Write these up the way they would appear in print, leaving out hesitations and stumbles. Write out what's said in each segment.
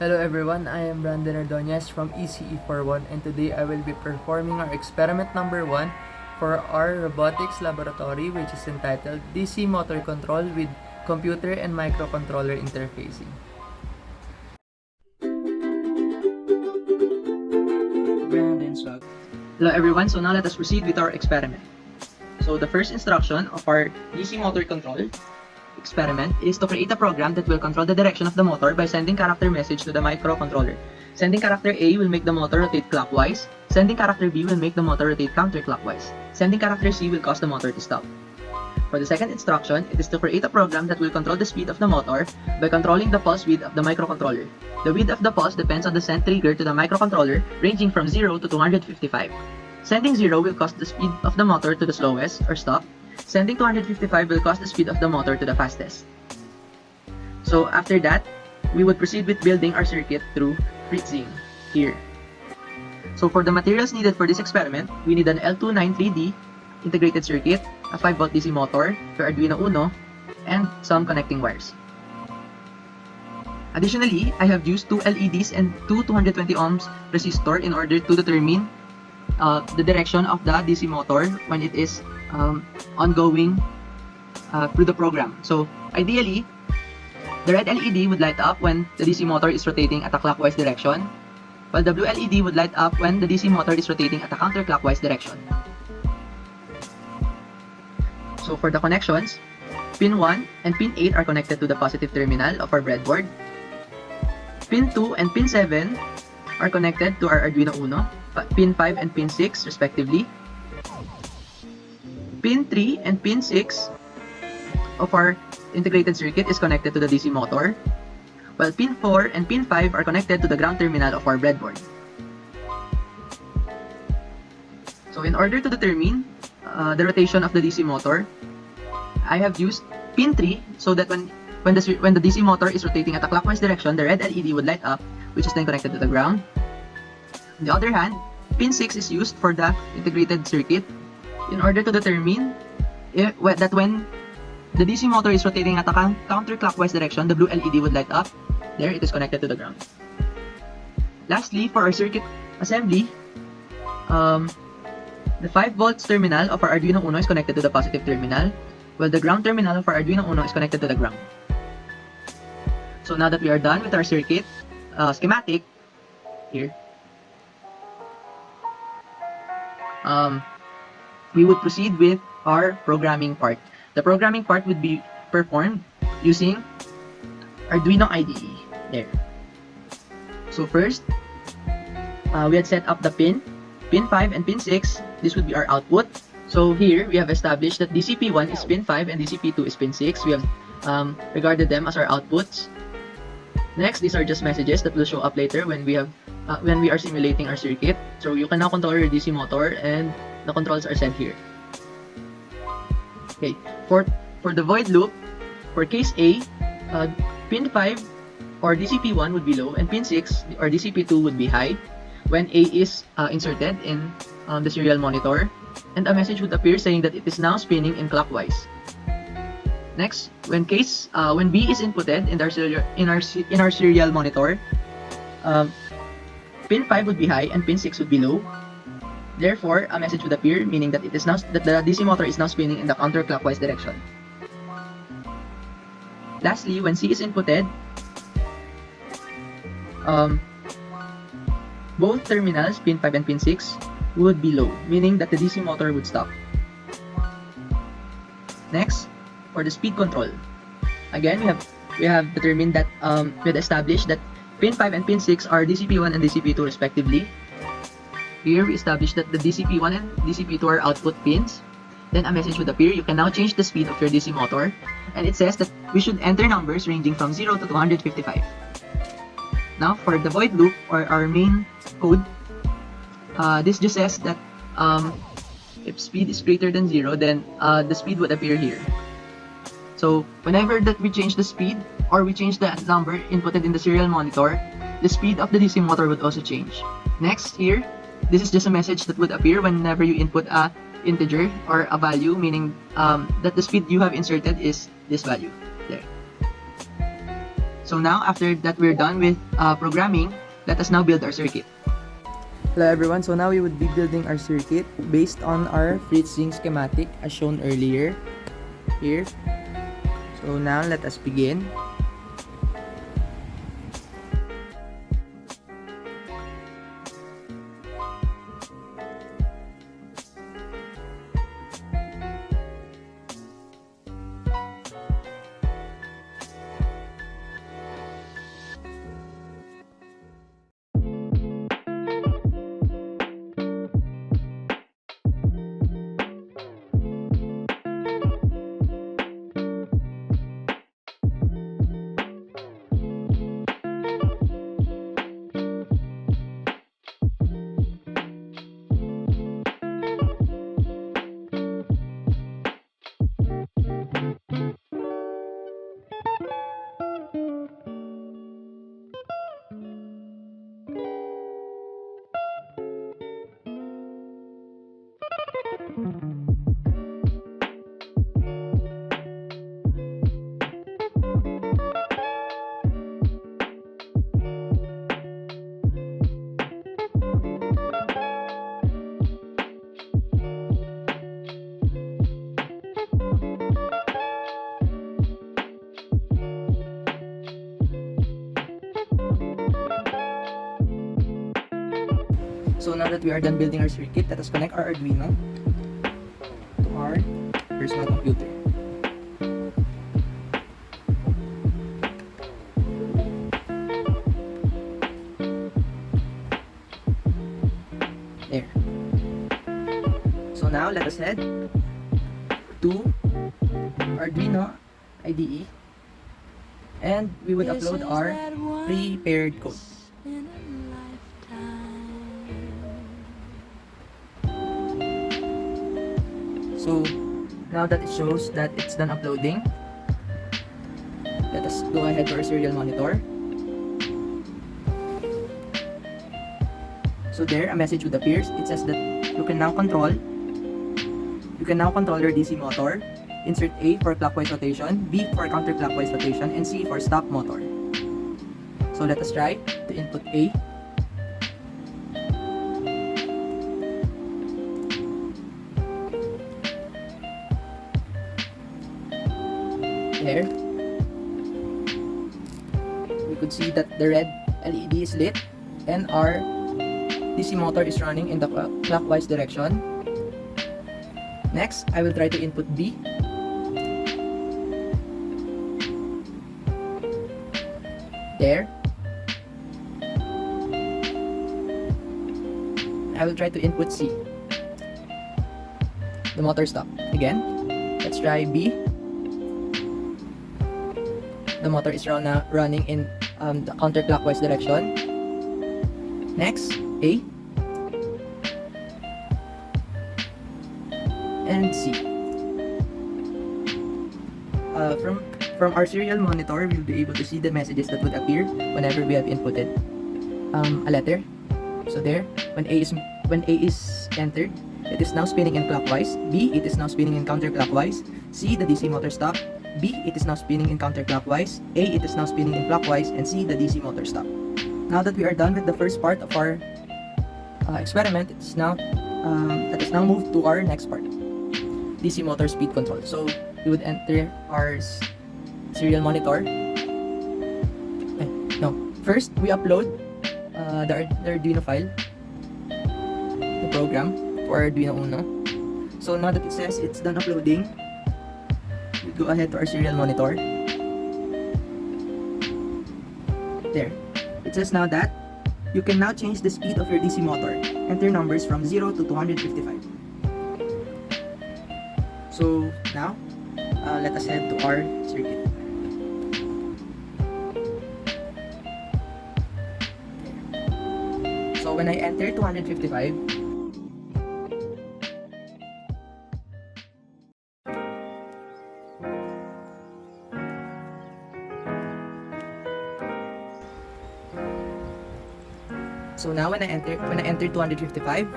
Hello everyone, I am Brandon Ordoñez from ECE41 and today I will be performing our experiment number 1 for our robotics laboratory, which is entitled DC Motor Control with Computer and Microcontroller Interfacing. Hello everyone, so now let us proceed with our experiment. So the first instruction of our DC motor control experiment is to create a program that will control the direction of the motor by sending character message to the microcontroller. Sending character A will make the motor rotate clockwise. Sending character B will make the motor rotate counterclockwise. Sending character C will cause the motor to stop. For the second instruction, it is to create a program that will control the speed of the motor by controlling the pulse width of the microcontroller. The width of the pulse depends on the send trigger to the microcontroller, ranging from 0 to 255. Sending 0 will cause the speed of the motor to the slowest, or stop. Sending 255 will cause the speed of the motor to the fastest. So after that, we would proceed with building our circuit through freezing here. So for the materials needed for this experiment, we need an L293D integrated circuit, a 5V DC motor, your Arduino Uno, and some connecting wires. Additionally, I have used 2 LEDs and 220 ohms resistor in order to determine the direction of the DC motor when it is ongoing through the program. So ideally, the red LED would light up when the DC motor is rotating at a clockwise direction, while the blue LED would light up when the DC motor is rotating at a counterclockwise direction. So for the connections, pin 1 and pin 8 are connected to the positive terminal of our breadboard. Pin 2 and pin 7 are connected to our Arduino Uno, pin 5 and pin 6 respectively. Pin 3 and pin 6 of our integrated circuit is connected to the DC motor, while pin 4 and pin 5 are connected to the ground terminal of our breadboard. So in order to determine the rotation of the DC motor, I have used pin 3 so that when the DC motor is rotating at a clockwise direction, the red LED would light up, which is then connected to the ground. On the other hand, pin 6 is used for the integrated circuit in order to determine that when the DC motor is rotating at a counterclockwise direction, the blue LED would light up. There, it is connected to the ground. Lastly, for our circuit assembly, the 5V terminal of our Arduino Uno is connected to the positive terminal, while the ground terminal of our Arduino Uno is connected to the ground. So now that we are done with our circuit schematic, here, we would proceed with our programming part. The programming part would be performed using Arduino IDE. There. So first, we had set up the pin 5 and pin 6. This would be our output. So here, we have established that DCP1 is pin 5 and DCP2 is pin 6. We have regarded them as our outputs. Next, these are just messages that will show up later when we are simulating our circuit. So you can now control your DC motor and the controls are sent here. Okay, for the void loop, for case A, pin 5 or DCP1 would be low and pin 6 or DCP2 would be high when A is inserted in the serial monitor, and a message would appear saying that it is now spinning in clockwise. Next, when B is inputted in our serial monitor, pin 5 would be high and pin 6 would be low. Therefore, a message would appear meaning that the DC motor is now spinning in the counterclockwise direction. Lastly, when C is inputted, both terminals, pin 5 and pin 6, would be low, meaning that the DC motor would stop. Next, for the speed control. Again, we have determined that we had established that pin 5 and pin 6 are DCP1 and DCP2 respectively. Here, we established that the DCP1 and DCP2 are output pins. Then a message would appear. You can now change the speed of your DC motor. And it says that we should enter numbers ranging from 0 to 255. Now, for the void loop, or our main code, this just says that if speed is greater than 0, then the speed would appear here. So, whenever that we change the speed, or we change the number inputted in the serial monitor, the speed of the DC motor would also change. Next, here, this is just a message that would appear whenever you input a integer or a value, meaning that the speed you have inserted is this value. There. So So now, after that we're done with programming, let us now build our circuit. Hello everyone, so now we would be building our circuit based on our freezing schematic as shown earlier here. So now let us begin. So now that we are done building our circuit, let us connect our Arduino to our personal computer. There. So now let us head to Arduino IDE and we would upload our prepared code. So now that it shows that it's done uploading, let us go ahead to our serial monitor. So there, a message would appear. It says that you can now control your DC motor. Insert A for clockwise rotation, B for counterclockwise rotation, and C for stop motor. So let us try to input A. There, we could see that the red LED is lit and our DC motor is running in the clockwise direction. Next, I will try to input B. There. I will try to input C. The motor stopped. Again, let's try B. The motor is running in the counterclockwise direction. Next, A. And C. From our serial monitor, we'll be able to see the messages that would appear whenever we have inputted a letter. So there, when A is entered, it is now spinning in clockwise. B, it is now spinning in counterclockwise. C, the DC motor stopped. B, it is now spinning in counterclockwise. A, it is now spinning in clockwise. And C, the DC motor stopped. Now that we are done with the first part of our experiment, let us now move to our next part, DC motor speed control. So we would enter our serial monitor. First we upload the Arduino file, the program to our Arduino Uno. So now that it says it's done uploading, we go ahead to our serial monitor. There. It says now that you can now change the speed of your DC motor. Enter numbers from 0 to 255. So now, let us head to our circuit. So when I enter 255, so now when I enter 255,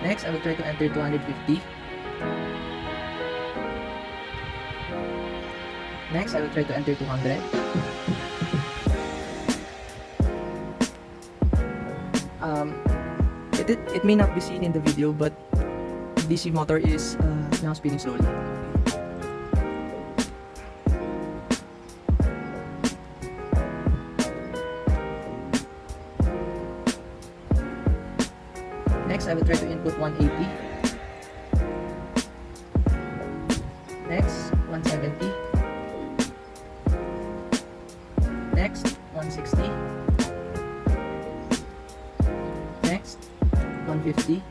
next I will try to enter 250. Next, I will try to enter 200. It may not be seen in the video, but DC motor is now spinning slowly. Next, I will try to input 180. Next, 170. Next, 160. Next, 150.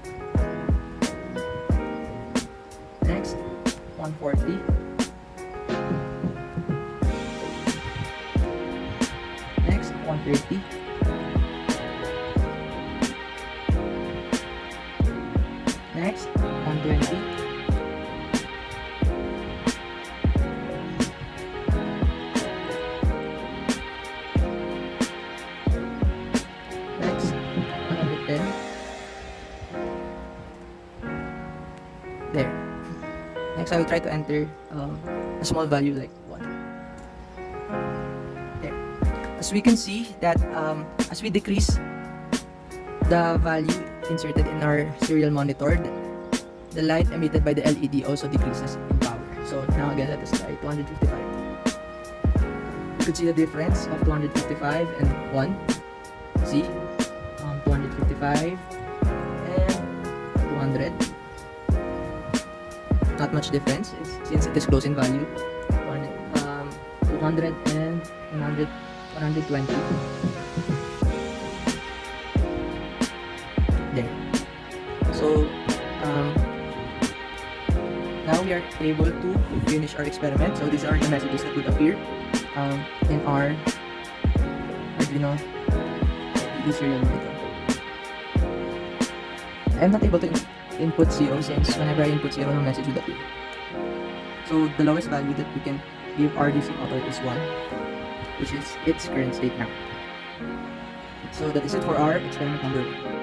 Next, 140. Next, 130. Next, 120. Next, 110. There. Next, I will try to enter a small value like 1. There. As we can see that as we decrease the value inserted in our serial monitor, the light emitted by the LED also decreases in power. So now again, let us try 255. You could see the difference of 255 and 1. See? 255 and 200. Not much difference since it is close in value. 200 and 120. There. So now we are able to finish our experiment. So these are the messages that would appear in our Arduino serial monitor. I am not able to input 0 since whenever I input 0, no message would appear. So the lowest value that we can give our DC motor is 1, which is its current state now. So that is it for our experiment number 1.